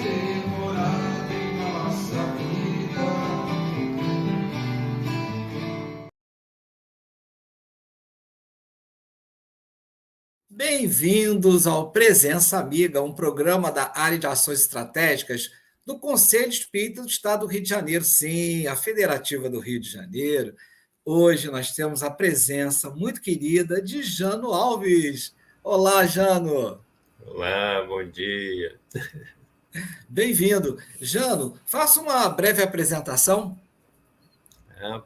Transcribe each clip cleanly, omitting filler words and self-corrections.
ter morado em nossa vida. Bem-vindos ao Presença Amiga, um programa da área de ações estratégicas do Conselho Espírita do Estado do Rio de Janeiro, sim, a Federativa do Rio de Janeiro. Hoje nós temos a presença muito querida de Jano Alves. Olá, Jano. Olá, bom dia. Bem-vindo. Jano, faça uma breve apresentação.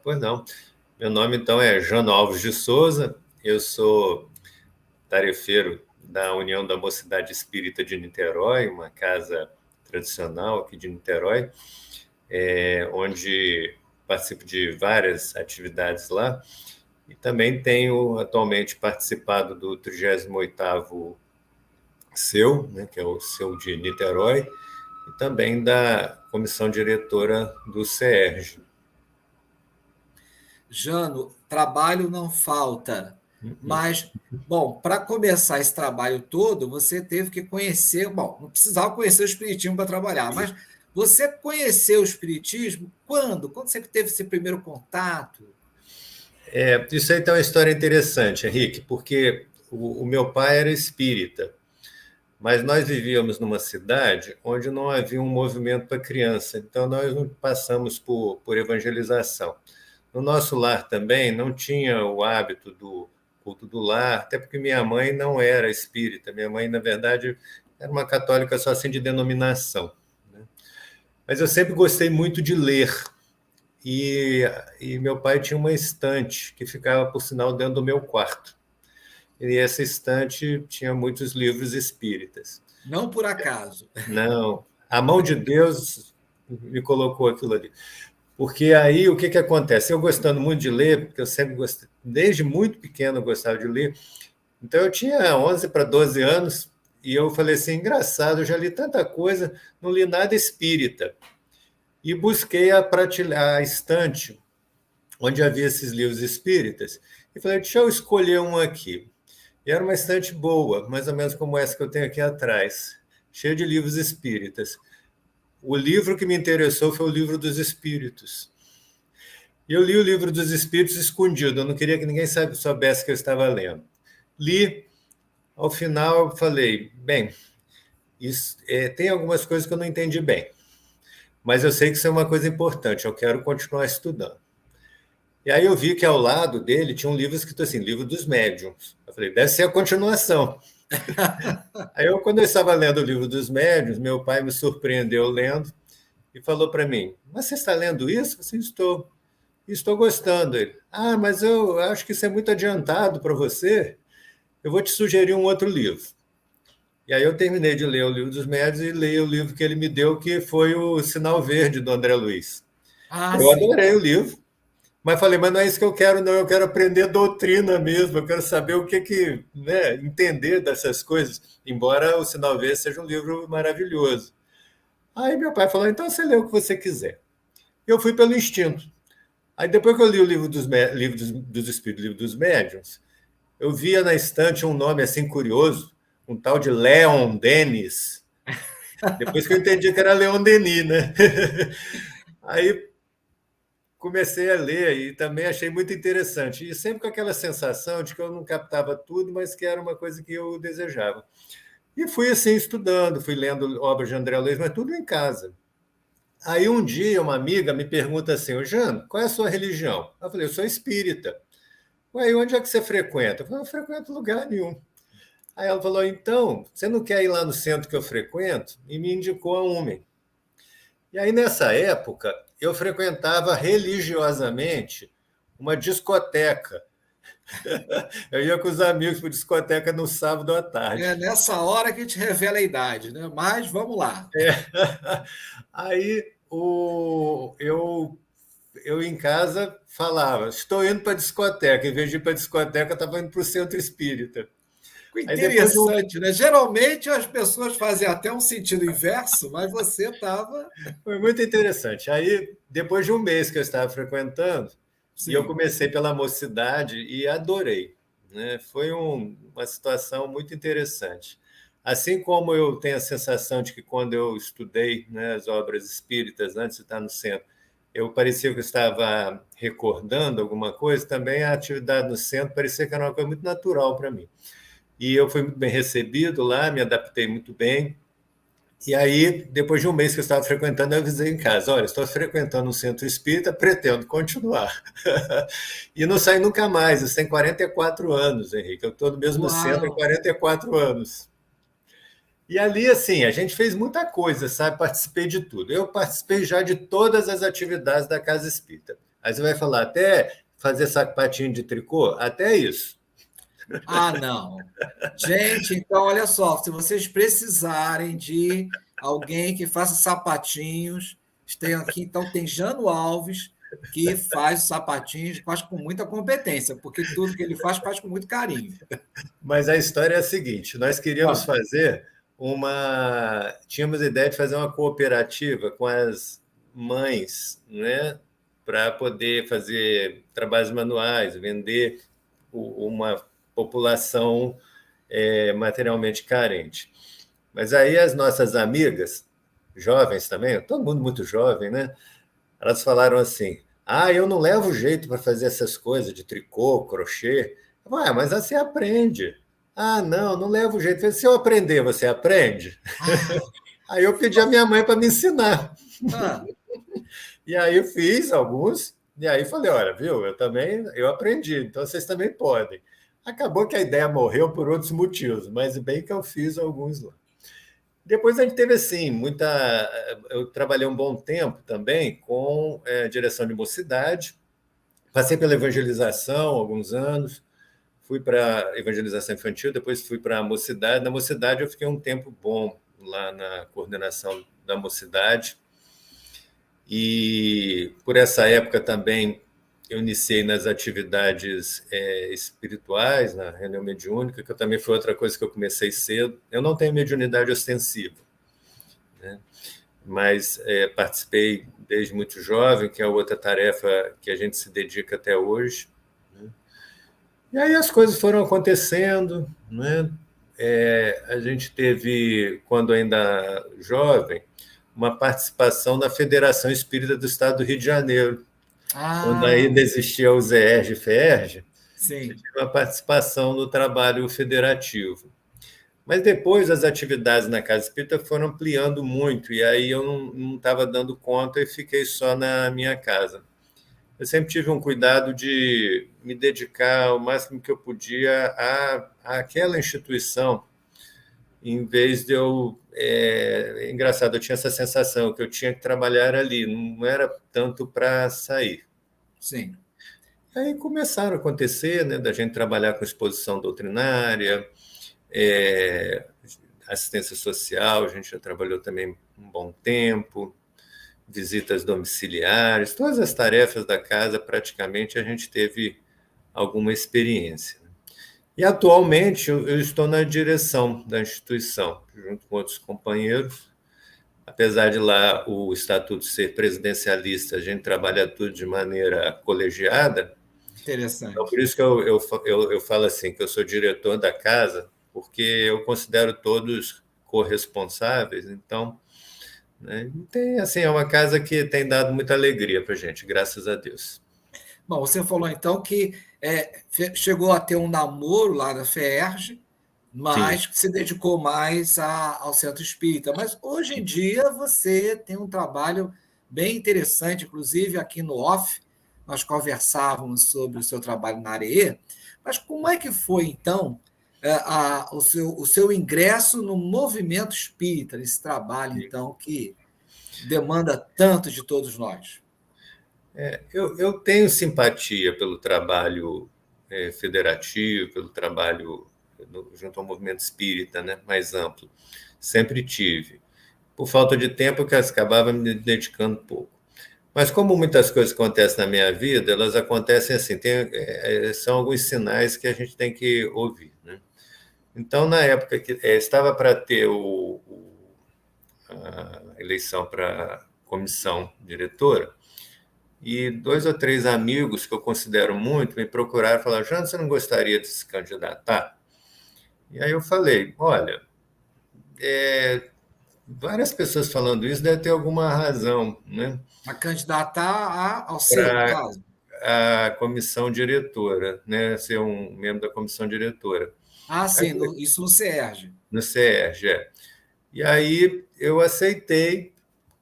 Pois não. Meu nome, então, é Jano Alves de Souza. Eu sou tarefeiro da União da Mocidade Espírita de Niterói, uma casa tradicional aqui de Niterói, onde participo de várias atividades lá. E também tenho atualmente participado do 38º SEU, né, que é o SEU de Niterói, e também da comissão diretora do CERJ. Jano, trabalho não falta, mas, bom, para começar esse trabalho todo, você teve que conhecer, bom, não precisava conhecer o Espiritismo para trabalhar, mas você conheceu o Espiritismo quando? Quando você teve esse primeiro contato? Isso aí tem uma história interessante, Henrique, porque o meu pai era espírita, mas nós vivíamos numa cidade onde não havia um movimento para criança, então nós não passamos por evangelização. No nosso lar também não tinha o hábito do culto do lar, até porque minha mãe não era espírita, minha mãe, na verdade, era uma católica só assim de denominação, né? Mas eu sempre gostei muito de ler, e, e meu pai tinha uma estante que ficava, por sinal, dentro do meu quarto. E essa estante tinha muitos livros espíritas. Não por acaso. Não, a mão de Deus me colocou aquilo ali. Porque aí o que acontece? Eu gostando muito de ler, porque eu sempre gostei, desde muito pequeno eu gostava de ler, então eu tinha 11 para 12 anos e eu falei assim, engraçado, eu já li tanta coisa, não li nada espírita. E busquei a estante onde havia esses livros espíritas e falei, deixa eu escolher um aqui. E era uma estante boa, mais ou menos como essa que eu tenho aqui atrás, cheia de livros espíritas. O livro que me interessou foi o Livro dos Espíritos. E eu li o Livro dos Espíritos escondido, eu não queria que ninguém soubesse que eu estava lendo. Li, ao final eu falei, bem, tem algumas coisas que eu não entendi bem, mas eu sei que isso é uma coisa importante, eu quero continuar estudando. E aí eu vi que ao lado dele tinha um livro escrito assim, Livro dos Médiuns. Eu falei, deve ser a continuação. Aí quando eu estava lendo o Livro dos Médiuns, meu pai me surpreendeu lendo e falou para mim, mas você está lendo isso? Eu disse, estou gostando. Ele, mas eu acho que isso é muito adiantado para você, eu vou te sugerir um outro livro. E aí eu terminei de ler o Livro dos Médiuns e li o livro que ele me deu, que foi o Sinal Verde, do André Luiz. Eu Sim. adorei o livro, mas falei, mas não é isso que eu quero, não. Eu quero aprender doutrina mesmo, eu quero saber né, entender dessas coisas, embora o Sinal Verde seja um livro maravilhoso. Aí meu pai falou, então você lê o que você quiser. Eu fui pelo instinto. Aí depois que eu li o livro dos Espíritos, livro dos Médiuns, eu via na estante um nome assim curioso, um tal de Leon Denis. Depois que eu entendi que era Leon Denis, né? Aí comecei a ler e também achei muito interessante. E sempre com aquela sensação de que eu não captava tudo, mas que era uma coisa que eu desejava. E fui assim estudando, fui lendo obras de André Luiz, mas tudo em casa. Aí um dia uma amiga me pergunta assim, ô Jano, qual é a sua religião? Eu falei, eu sou espírita. Ué, e onde é que você frequenta? Eu falei, eu não frequento lugar nenhum. Aí ela falou, então, você não quer ir lá no centro que eu frequento? E me indicou a UMEN. E aí, nessa época, eu frequentava religiosamente uma discoteca. Eu ia com os amigos para discoteca no sábado à tarde. É nessa hora que a gente revela a idade, né? Mas vamos lá. Aí eu em casa falava, estou indo para a discoteca. Em vez de ir para a discoteca, eu estava indo para o centro espírita. Aí depois de Interessante, né? Geralmente as pessoas fazem até um sentido inverso, mas você estava. Foi muito interessante. Aí, depois de um mês que eu estava frequentando, e eu Sim. comecei pela mocidade e adorei, né? Foi uma situação muito interessante. Assim como eu tenho a sensação de que quando eu estudei, né, as obras espíritas, antes de estar no centro, eu parecia que eu estava recordando alguma coisa, também a atividade no centro parecia que era uma coisa muito natural para mim. E eu fui muito bem recebido lá, me adaptei muito bem. E aí, depois de um mês que eu estava frequentando, eu avisei em casa: olha, estou frequentando um centro espírita, pretendo continuar. E não saí nunca mais. Isso tem 44 anos, Henrique. Eu estou no mesmo centro há Uau! 44 anos. E ali, assim, a gente fez muita coisa, sabe? Participei de tudo. Eu participei já de todas as atividades da Casa Espírita. Aí você vai falar, até fazer sapatinho de tricô? Até isso. Ah, não. Gente, então olha só, se vocês precisarem de alguém que faça sapatinhos, tem aqui, então tem Jano Alves, que faz os sapatinhos, faz com muita competência, porque tudo que ele faz com muito carinho. Mas a história é a seguinte: nós queríamos Ah, fazer uma. Tínhamos a ideia de fazer uma cooperativa com as mães, né? Para poder fazer trabalhos manuais, vender uma população materialmente carente. Mas aí as nossas amigas, jovens também, todo mundo muito jovem, né? Elas falaram assim: ah, eu não levo jeito para fazer essas coisas de tricô, crochê. Ué, mas você aprende. Ah, não, não levo jeito. Eu falei, se eu aprender, você aprende? ah, Aí eu pedi a minha mãe para me ensinar. ah, E aí eu fiz alguns, e aí falei, olha, viu, eu aprendi, então vocês também podem. Acabou que a ideia morreu por outros motivos, mas bem que eu fiz alguns lá. Depois a gente teve assim, muita. Eu trabalhei um bom tempo também com direção de mocidade, passei pela evangelização alguns anos, fui para evangelização infantil, depois fui para a mocidade. Na mocidade eu fiquei um tempo bom lá na coordenação da mocidade. E por essa época também eu iniciei nas atividades espirituais, na reunião mediúnica, que também foi outra coisa que eu comecei cedo. Eu não tenho mediunidade ostensiva, né? Mas participei desde muito jovem, que é outra tarefa que a gente se dedica até hoje. Né? E aí as coisas foram acontecendo, né? A gente teve, quando ainda jovem, uma participação na Federação Espírita do Estado do Rio de Janeiro, quando ah, ainda existia o ZERJ e FERJ, a gente sim, teve uma participação no trabalho federativo. Mas depois as atividades na Casa Espírita foram ampliando muito, e aí eu não estava dando conta e fiquei só na minha casa. Eu sempre tive um cuidado de me dedicar o máximo que eu podia àquela instituição, em vez de eu. Engraçado, eu tinha essa sensação que eu tinha que trabalhar ali, não era tanto para sair. sim. Aí começaram a acontecer, né, da gente trabalhar com exposição doutrinária, é, assistência social, a gente já trabalhou também um bom tempo, visitas domiciliares, todas as tarefas da casa, praticamente, a gente teve alguma experiência. E atualmente eu estou na direção da instituição, junto com outros companheiros. Apesar de lá o estatuto ser presidencialista, a gente trabalha tudo de maneira colegiada. Então, por Interessante. isso que eu falo assim, que eu sou diretor da casa, porque eu considero todos corresponsáveis. Então, né, tem, assim, é uma casa que tem dado muita alegria para a gente, graças a Deus. Bom, você falou então que chegou a ter um namoro lá na FERJ, Sim, mas que se dedicou mais ao centro espírita. Mas hoje em dia você tem um trabalho bem interessante, inclusive aqui no Off, nós conversávamos sobre o seu trabalho na Areê, mas como é que foi então o seu ingresso no movimento espírita, nesse trabalho sim. então que demanda tanto de todos nós? Eu tenho simpatia pelo trabalho federativo, pelo trabalho junto ao movimento espírita, né, mais amplo. Sempre tive. Por falta de tempo, que eu acabava me dedicando pouco. Mas como muitas coisas acontecem na minha vida, elas acontecem assim, são alguns sinais que a gente tem que ouvir, né? Então, na época que estava para ter a eleição para comissão diretora, e dois ou três amigos que eu considero muito me procuraram e falaram: Jana, você não gostaria de se candidatar? E aí eu falei: olha, várias pessoas falando isso deve ter alguma razão, né? A candidatar ao seu Para caso. a comissão diretora, né? Ser um membro da comissão diretora. Ah, sim, isso no CERJ. No CERJ, é. E aí eu aceitei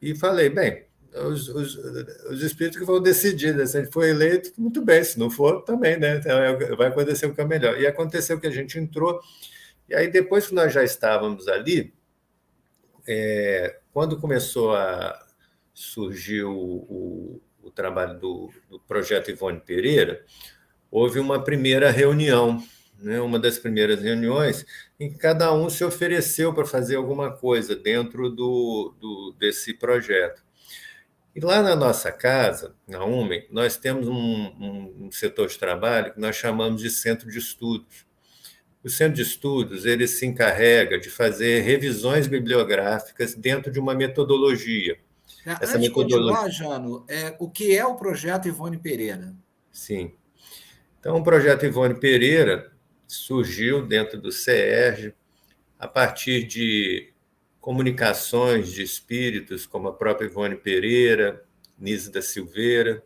e falei, bem, os espíritos que vão decidir, né? Se ele for eleito, muito bem, se não for, também, né? Então, vai acontecer o que é melhor. E aconteceu que a gente entrou, e aí depois que nós já estávamos ali, quando começou a surgir o trabalho do projeto Ivone Pereira, houve uma primeira reunião, né, uma das primeiras reuniões, em que cada um se ofereceu para fazer alguma coisa dentro desse projeto. E lá na nossa casa, na UMEN, nós temos um setor de trabalho que nós chamamos de centro de estudos. O centro de estudos ele se encarrega de fazer revisões bibliográficas dentro de uma metodologia. Essa Antes de metodologia, continuar, Jano, o que é o projeto Ivone Pereira? sim. Então, o projeto Ivone Pereira surgiu dentro do CERJ a partir de comunicações de espíritos, como a própria Ivone Pereira, Nise da Silveira,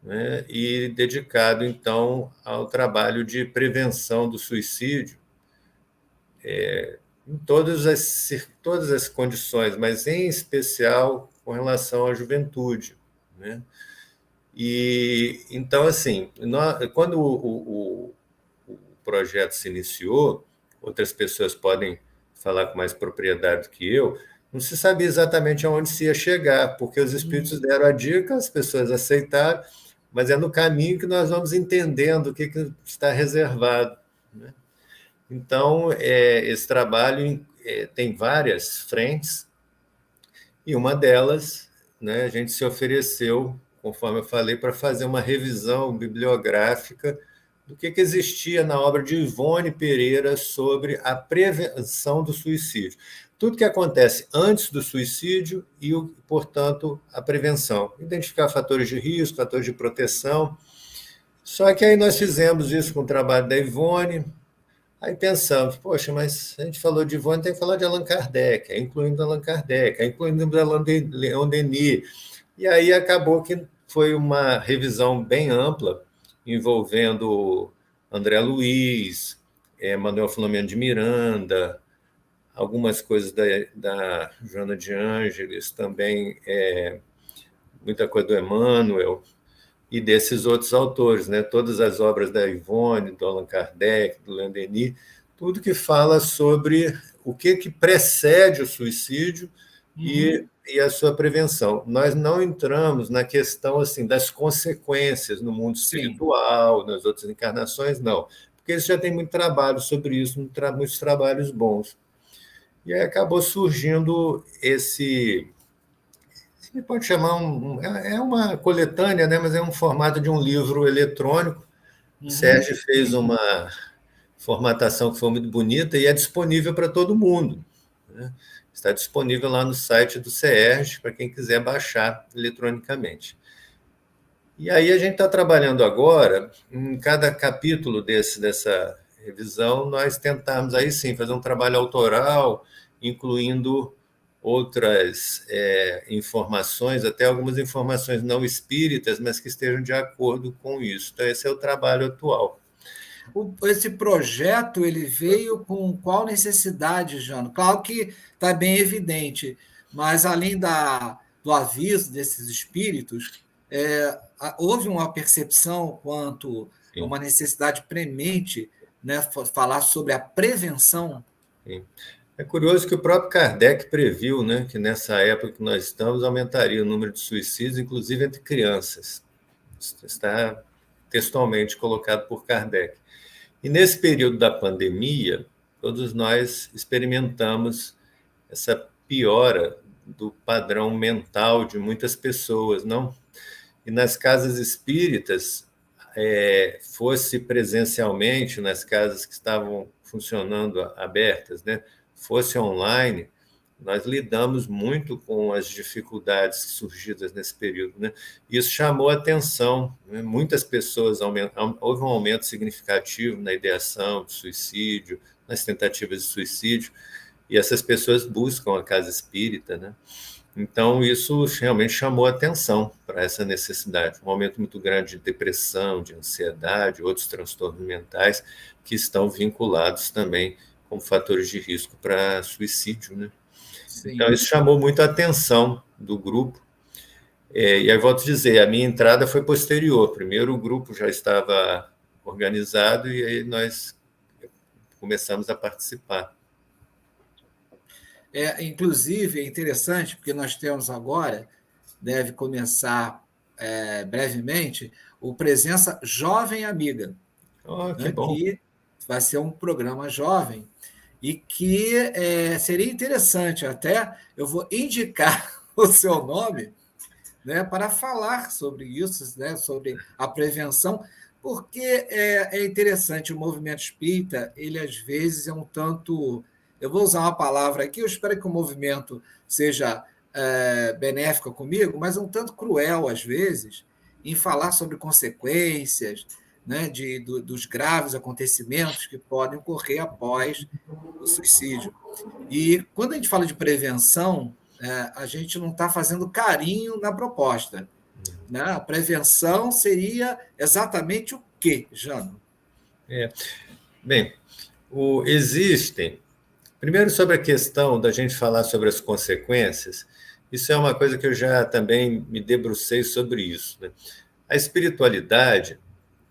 né, e dedicado, então, ao trabalho de prevenção do suicídio, em todas as condições, mas em especial com relação à juventude, né? E então, assim, quando o projeto se iniciou, outras pessoas podem falar com mais propriedade do que eu, não se sabia exatamente aonde se ia chegar, porque os espíritos deram a dica, as pessoas aceitaram, mas é no caminho que nós vamos entendendo o que está reservado, né? Então, esse trabalho tem várias frentes, e uma delas, né, a gente se ofereceu, conforme eu falei, para fazer uma revisão bibliográfica do que existia na obra de Ivone Pereira sobre a prevenção do suicídio. Tudo que acontece antes do suicídio e, portanto, a prevenção. Identificar fatores de risco, fatores de proteção. Só que aí nós fizemos isso com o trabalho da Ivone. Aí pensamos, poxa, mas a gente falou de Ivone, tem que falar de Allan Kardec, incluindo Allan Kardec, incluindo Leon Denis. E aí acabou que foi uma revisão bem ampla, envolvendo André Luiz, Manuel Filomeno de Miranda, algumas coisas da Joana de Ângeles, também muita coisa do Emmanuel, e desses outros autores, né? Todas as obras da Ivone, do Allan Kardec, do Leon Denis, tudo que fala sobre o que precede o suicídio e a sua prevenção. Nós não entramos na questão assim das consequências no mundo espiritual, nas outras encarnações, não, porque isso já tem muito trabalho sobre isso, muitos trabalhos bons. E aí acabou surgindo esse... Você pode chamar é uma coletânea, né? Mas é um formato de um livro eletrônico. O Sérgio fez uma formatação que foi muito bonita e é disponível para todo mundo, né? Está disponível lá no site do CERJ para quem quiser baixar eletronicamente. E aí a gente está trabalhando agora, em cada capítulo dessa revisão, nós tentamos aí sim fazer um trabalho autoral, incluindo outras informações, até algumas informações não espíritas, mas que estejam de acordo com isso. Então, esse é o trabalho atual. Esse projeto ele veio com qual necessidade, Jano? Claro que está bem evidente, mas além do aviso desses espíritos, houve uma percepção quanto a uma necessidade premente, né, falar sobre a prevenção. Sim. É curioso que o próprio Kardec previu, né, que nessa época que nós estamos aumentaria o número de suicídios, inclusive entre crianças. Isso está textualmente colocado por Kardec. E nesse período da pandemia, todos nós experimentamos essa piora do padrão mental de muitas pessoas, não? E nas casas espíritas, fosse presencialmente, nas casas que estavam funcionando abertas, né? Fosse online, nós lidamos muito com as dificuldades surgidas nesse período, né? Isso chamou a atenção, né? Muitas pessoas, houve um aumento significativo na ideação de suicídio, nas tentativas de suicídio, e essas pessoas buscam a casa espírita, né? Então, isso realmente chamou atenção para essa necessidade. Um aumento muito grande de depressão, de ansiedade, outros transtornos mentais que estão vinculados também como fatores de risco para suicídio, né? Então, Sim. isso chamou muito a atenção do grupo. E aí, volto a dizer, a minha entrada foi posterior. Primeiro, o grupo já estava organizado e aí nós começamos a participar. Inclusive, é interessante, porque nós temos agora, deve começar brevemente, o Presença Jovem Amiga, Oh, que né, bom. que vai ser um programa jovem e que seria interessante até, eu vou indicar o seu nome, né, para falar sobre isso, né, sobre a prevenção, porque é interessante, o movimento espírita, ele às vezes é um tanto, eu vou usar uma palavra aqui, eu espero que o movimento seja benéfico comigo, mas um tanto cruel às vezes, em falar sobre consequências, né, dos graves acontecimentos que podem ocorrer após o suicídio. E quando a gente fala de prevenção, a gente não está fazendo carinho na proposta, né? A prevenção seria exatamente o quê, Jano? Bem, existem. Primeiro, sobre a questão da gente falar sobre as consequências, isso é uma coisa que eu já também me debrucei sobre isso, né? A espiritualidade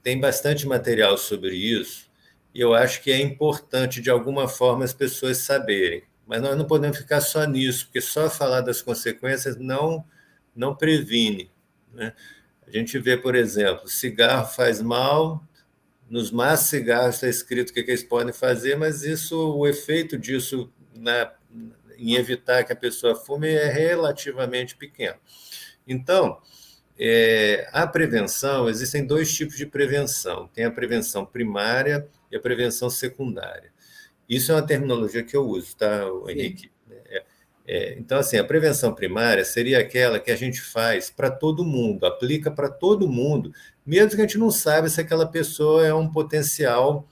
tem bastante material sobre isso, e eu acho que é importante, de alguma forma, as pessoas saberem. Mas nós não podemos ficar só nisso, porque só falar das consequências não previne, né? A gente vê, por exemplo, cigarro faz mal, nos maços de cigarros está escrito o que eles podem fazer, mas o efeito disso em evitar que a pessoa fume é relativamente pequeno. Então, a prevenção, existem dois tipos de prevenção. Tem a prevenção primária e a prevenção secundária. Isso é uma terminologia que eu uso, tá, Sim, Henrique? Então, assim, a prevenção primária seria aquela que a gente faz para todo mundo, aplica para todo mundo, mesmo que a gente não saiba se aquela pessoa é um potencial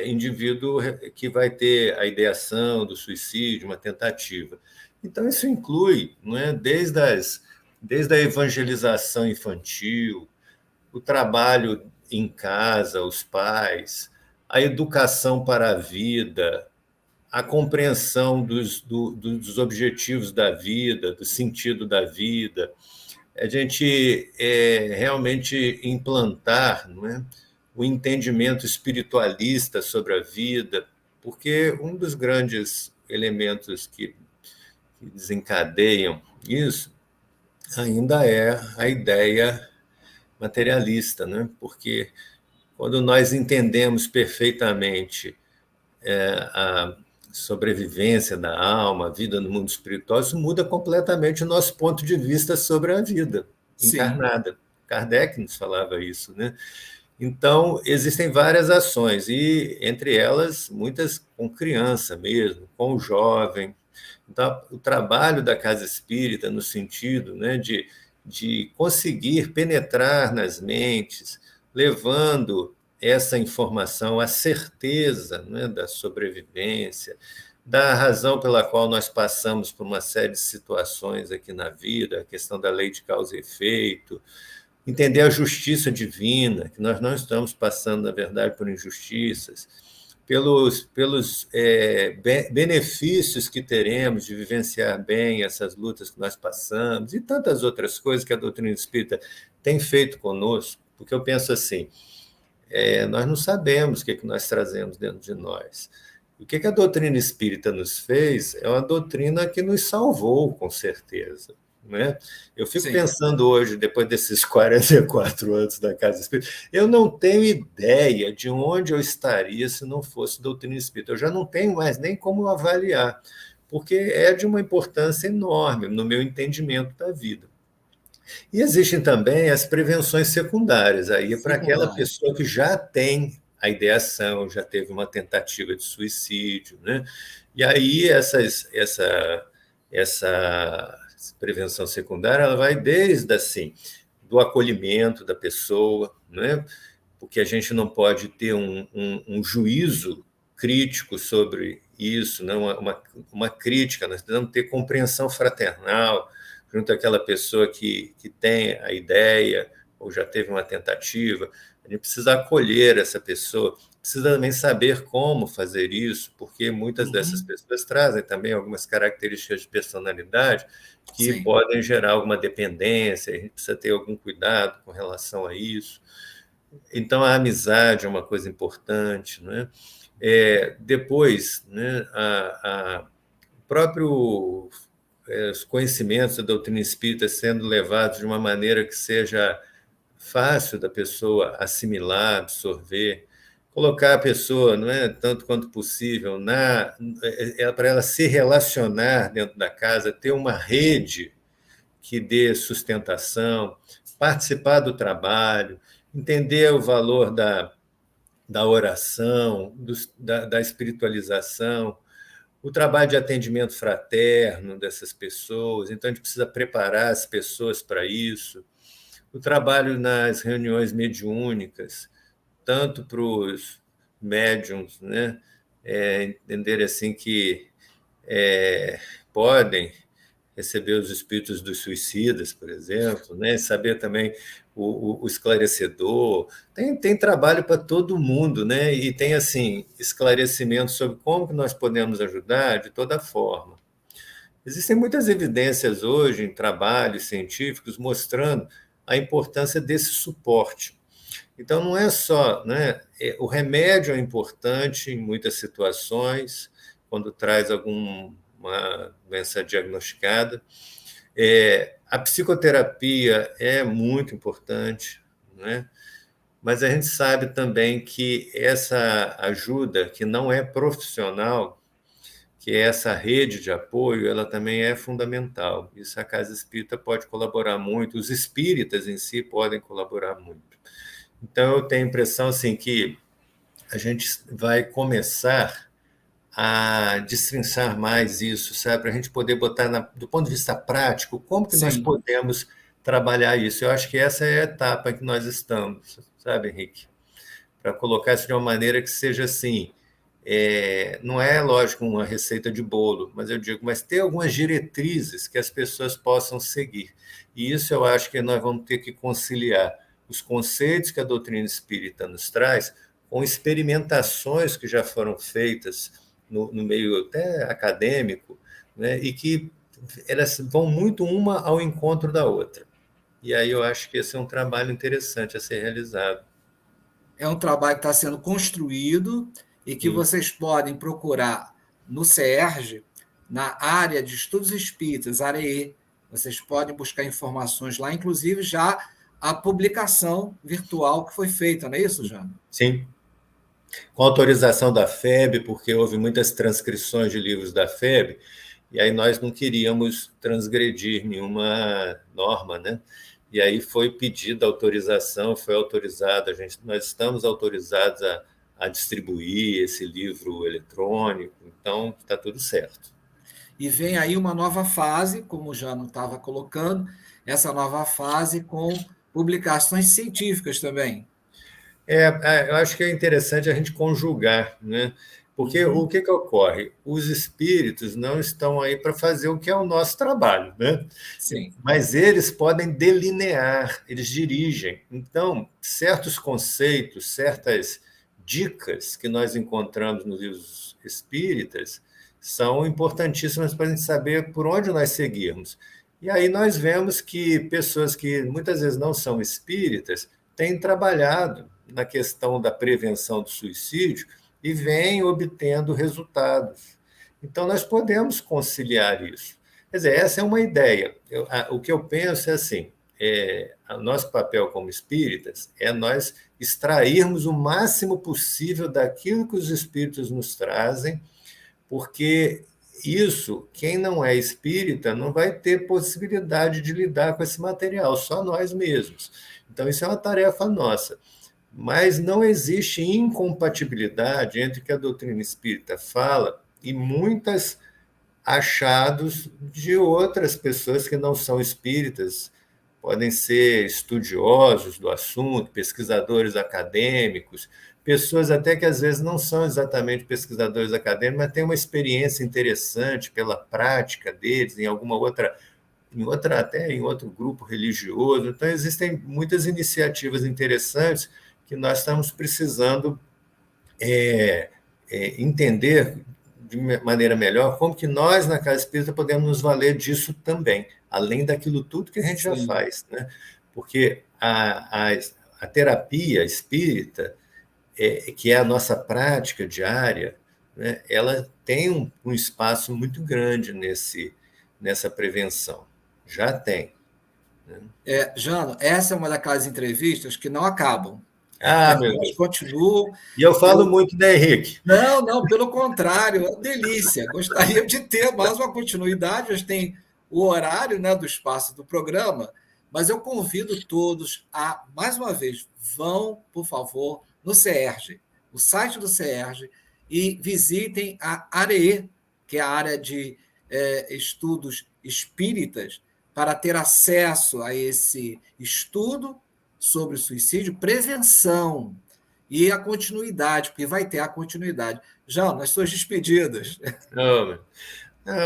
indivíduo que vai ter a ideação do suicídio, uma tentativa. Então, isso inclui, não é, desde a evangelização infantil, o trabalho em casa, os pais, a educação para a vida, a compreensão dos objetivos da vida, do sentido da vida, a gente realmente implantar, não é, o entendimento espiritualista sobre a vida, porque um dos grandes elementos que desencadeiam isso ainda é a ideia materialista, né? Porque quando nós entendemos perfeitamente a sobrevivência da alma, a vida no mundo espiritual, isso muda completamente o nosso ponto de vista sobre a vida sim, encarnada. Kardec nos falava isso, né? Então, existem várias ações, e entre elas, muitas com criança mesmo, com o jovem. Então, o trabalho da casa espírita, no sentido, né, de conseguir penetrar nas mentes, levando essa informação, a certeza, né, da sobrevivência, da razão pela qual nós passamos por uma série de situações aqui na vida, a questão da lei de causa e efeito, entender a justiça divina, que nós não estamos passando, na verdade, por injustiças, pelos benefícios que teremos de vivenciar bem essas lutas que nós passamos e tantas outras coisas que a doutrina espírita tem feito conosco, porque eu penso assim, nós não sabemos o que nós trazemos dentro de nós. O que a doutrina espírita nos fez é uma doutrina que nos salvou, com certeza. Né? Eu fico sim. pensando hoje, depois desses 44 anos da Casa Espírita, eu não tenho ideia de onde eu estaria se não fosse doutrina espírita. Eu já não tenho mais nem como avaliar, porque é de uma importância enorme no meu entendimento da vida. E existem também as prevenções secundárias, aí é para aquela Secundário. pessoa que já tem a ideação, já teve uma tentativa de suicídio, né? E aí essa prevenção secundária, ela vai desde assim do acolhimento da pessoa, né? Porque a gente não pode ter um juízo crítico sobre isso, né? Uma crítica, nós precisamos ter compreensão fraternal junto àquela pessoa que tem a ideia ou já teve uma tentativa. A gente precisa acolher essa pessoa, precisa também saber como fazer isso, porque muitas dessas pessoas trazem também algumas características de personalidade que Sim. podem gerar alguma dependência, a gente precisa ter algum cuidado com relação a isso. Então, a amizade é uma coisa importante, né? Depois, né, os conhecimentos da doutrina espírita sendo levados de uma maneira que seja fácil da pessoa assimilar, absorver, colocar a pessoa, não é, tanto quanto possível, para ela se relacionar dentro da casa, ter uma rede que dê sustentação, participar do trabalho, entender o valor da oração, da espiritualização, o trabalho de atendimento fraterno dessas pessoas. Então, a gente precisa preparar as pessoas para isso. O trabalho nas reuniões mediúnicas, tanto para os médiums, né, entender assim que podem receber os espíritos dos suicidas, por exemplo, né, saber também o esclarecedor. Tem trabalho para todo mundo, né, e tem assim esclarecimento sobre como que nós podemos ajudar de toda forma. Existem muitas evidências hoje em trabalhos científicos mostrando a importância desse suporte. Então, não é só, né, o remédio é importante em muitas situações, quando traz alguma doença diagnosticada. A psicoterapia é muito importante, né? Mas a gente sabe também que essa ajuda, que não é profissional, que é essa rede de apoio, ela também é fundamental. Isso a Casa Espírita pode colaborar muito, os espíritas em si podem colaborar muito. Então, eu tenho a impressão assim, que a gente vai começar a destrinçar mais isso, sabe? Para a gente poder botar, do ponto de vista prático, como que nós Sim. podemos trabalhar isso. Eu acho que essa é a etapa em que nós estamos, sabe, Henrique? Para colocar isso de uma maneira que seja assim, não é, lógico, uma receita de bolo, mas eu digo, mas ter algumas diretrizes que as pessoas possam seguir. E isso eu acho que nós vamos ter que conciliar os conceitos que a doutrina espírita nos traz com experimentações que já foram feitas no meio até acadêmico, né, e que elas vão muito uma ao encontro da outra. E aí eu acho que esse é um trabalho interessante a ser realizado. É um trabalho que está sendo construído e que Sim, vocês podem procurar no CERJ, na área de estudos espíritas, área E. Vocês podem buscar informações lá, inclusive já a publicação virtual que foi feita, não é isso, Jana? sim. Com autorização da FEB, porque houve muitas transcrições de livros da FEB, e aí nós não queríamos transgredir nenhuma norma, né? E aí foi pedida autorização, foi autorizada, nós estamos autorizados a distribuir esse livro eletrônico, então está tudo certo. E vem aí uma nova fase, como o Jano estava colocando, essa nova fase com publicações científicas também. Eu acho que é interessante a gente conjugar, né? Porque o Uhum. que ocorre? Os espíritos não estão aí para fazer o que é o nosso trabalho, né? Sim. Mas eles podem delinear, eles dirigem. Então, certos conceitos, certas dicas que nós encontramos nos livros espíritas são importantíssimas para a gente saber por onde nós seguirmos. E aí nós vemos que pessoas que muitas vezes não são espíritas têm trabalhado na questão da prevenção do suicídio e vêm obtendo resultados. Então, nós podemos conciliar isso. Quer dizer, essa é uma ideia. O que eu penso é assim, o nosso papel como espíritas é nós extrairmos o máximo possível daquilo que os espíritos nos trazem, porque isso, quem não é espírita, não vai ter possibilidade de lidar com esse material, só nós mesmos. Então, isso é uma tarefa nossa. Mas não existe incompatibilidade entre o que a doutrina espírita fala e muitos achados de outras pessoas que não são espíritas, podem ser estudiosos do assunto, pesquisadores acadêmicos, pessoas até que às vezes não são exatamente pesquisadores acadêmicos, mas têm uma experiência interessante pela prática deles em alguma outra, até em outro grupo religioso. Então, existem muitas iniciativas interessantes que nós estamos precisando entender de maneira melhor como que nós, na Casa Espírita, podemos nos valer disso também, além daquilo tudo que a gente já faz, né? Porque a terapia espírita, que é a nossa prática diária, né, ela tem um espaço muito grande nessa prevenção. Já tem. Né? Jano, essa é uma daquelas entrevistas que não acabam. Meu Elas Deus. continuam. E eu falo muito, né, Henrique? Não, pelo contrário, é uma delícia. Gostaria de ter mais uma continuidade. A gente tem o horário, né, do espaço do programa, mas eu convido todos a, mais uma vez, vão, por favor, no CERJ, o site do CERJ, e visitem a ARE, que é a área de estudos espíritas, para ter acesso a esse estudo sobre suicídio, prevenção e a continuidade, porque vai ter a continuidade. Já nas suas despedidas.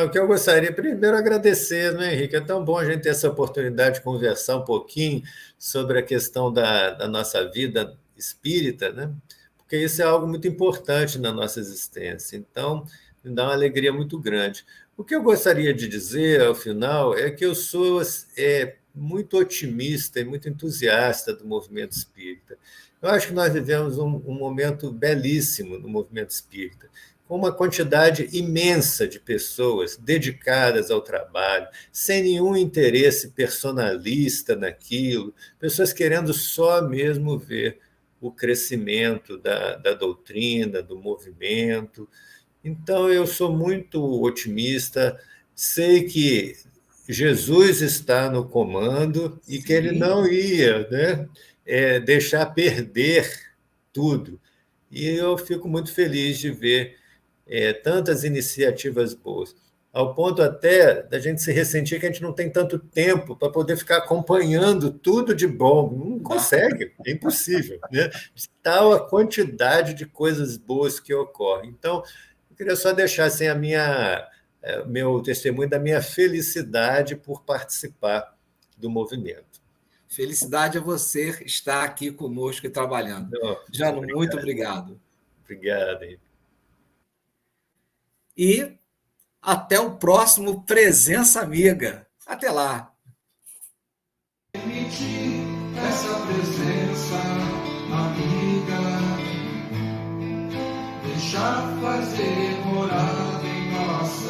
O que eu gostaria, primeiro, agradecer, né, Henrique? É tão bom a gente ter essa oportunidade de conversar um pouquinho sobre a questão da nossa vida espírita, né? Porque isso é algo muito importante na nossa existência. Então, me dá uma alegria muito grande. O que eu gostaria de dizer, ao final, é que eu sou muito otimista e muito entusiasta do movimento espírita. Eu acho que nós vivemos um momento belíssimo no movimento espírita, com uma quantidade imensa de pessoas dedicadas ao trabalho, sem nenhum interesse personalista naquilo, pessoas querendo só mesmo ver o crescimento da doutrina, do movimento. Então, eu sou muito otimista, sei que Jesus está no comando e que ele não ia, né, deixar perder tudo. E eu fico muito feliz de ver tantas iniciativas boas, ao ponto até da gente se ressentir que a gente não tem tanto tempo para poder ficar acompanhando tudo de bom. Não consegue, é impossível, né? De tal a quantidade de coisas boas que ocorrem. Então, eu queria só deixar assim, meu testemunho da minha felicidade por participar do movimento. Felicidade a você estar aqui conosco e trabalhando. Jano, muito obrigado. Obrigado. E até o próximo Presença Amiga. Até lá. Permitir essa presença amiga, deixar fazer morada em nós.